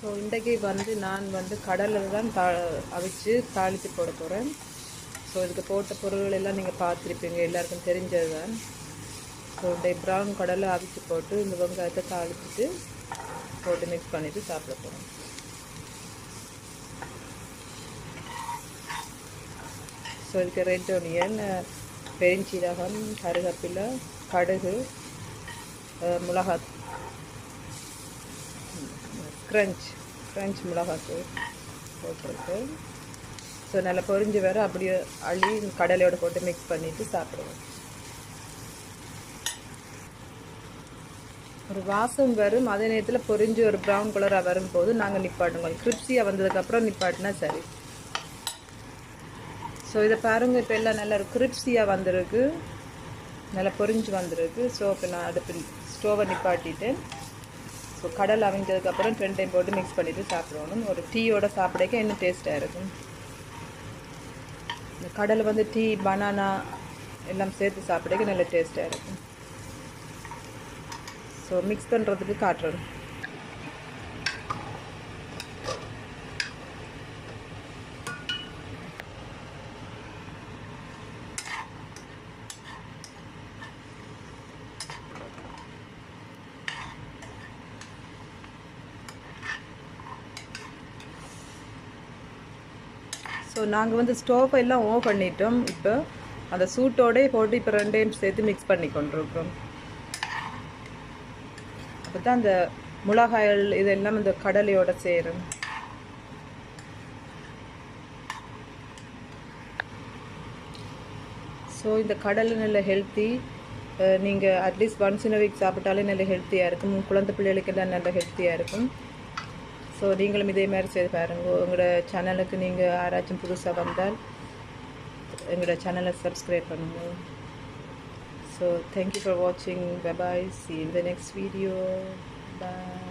So இன்றைக்கி வந்து நான் வந்து கடலில் தான் அவிச்சு தாளித்து போட போகிறேன். ஸோ இதுக்கு போட்ட பொருள்கள் எல்லாம் நீங்கள் பார்த்துருப்பீங்க, எல்லாருக்கும் தெரிஞ்சது தான். ஸோ இந்த ப்ரௌன் கடலை அவிச்சு போட்டு இந்த வெங்காயத்தை தாளிச்சிட்டு போட்டு மிக்ஸ் பண்ணிவிட்டு சாப்பிட போகிறோம். ஸோ இதுக்கு ரெட் ஒனியன், பெருஞ்சீரகம், கருவேப்பிலை, கடுகு, மிளகாய், ஃப்ரெஞ்ச் மிளகாத்தூள் போட்டிருக்கு. ஸோ நல்லா பொரிஞ்சு வர அப்படியே அள்ளி கடலையோடு போட்டு மிக்ஸ் பண்ணிவிட்டு சாப்பிடுவோம். ஒரு வாசம் வரும், அதே நேரத்தில் பொரிஞ்சு ஒரு ப்ரௌன் கலராக வரும்போது நாங்கள் நிப்பாட்டுவோம். கிரிப்ஸியாக வந்ததுக்கப்புறம் நிப்பாட்டினா சரி. ஸோ இதை பாருங்கள், இப்போ எல்லாம் நல்லா கிரிப்ஸியாக வந்திருக்கு, நல்லா பொரிஞ்சு வந்திருக்கு. ஸோ இப்போ நான் அடுப்பில் ஸ்டோவை நிப்பாட்டிட்டு ஸோ கடல் அவிஞ்சதுக்கப்புறம் 2 டைம் போட்டு மிக்ஸ் பண்ணிவிட்டு சாப்பிடணும். ஒரு டீயோட சாப்பிடக்க இன்னும் டேஸ்ட்டாக இருக்கும். இந்த கடலை வந்து டீ, பனானா எல்லாம் சேர்த்து சாப்பிடக்க நல்ல டேஸ்ட்டாக இருக்கும். ஸோ மிக்ஸ் பண்ணுறதுக்கு காட்டுறேன். ஸோ நாங்கள் வந்து ஸ்டோவை எல்லாம் ஓன் பண்ணிட்டோம். இப்போ அந்த சூட்டோடே போட்டு இப்போ 2 டைம் சேர்த்து மிக்ஸ் பண்ணி கொண்டிருக்கோம். அப்போ தான் அந்த மிளகாய்கள் இதெல்லாம் இந்த கடலையோட சேரும். ஸோ இந்த கடல் நல்ல ஹெல்த்தி. நீங்கள் at least once in a week சாப்பிட்டாலே நல்ல ஹெல்த்தியாக இருக்கும். குழந்தை பிள்ளைகளுக்கெல்லாம் நல்ல ஹெல்த்தியாக இருக்கும். ஸோ நீங்களும் இதே மாதிரி செய்து பாருங்க. உங்களோட சேனலுக்கு நீங்கள் யாராச்சும் புதுசாக வந்தால் எங்களோட சேனலை சப்ஸ்கிரைப் பண்ணுங்கள். ஸோ தேங்க்யூ ஃபார் வாட்சிங். Bye bye. See you in the next video. Bye.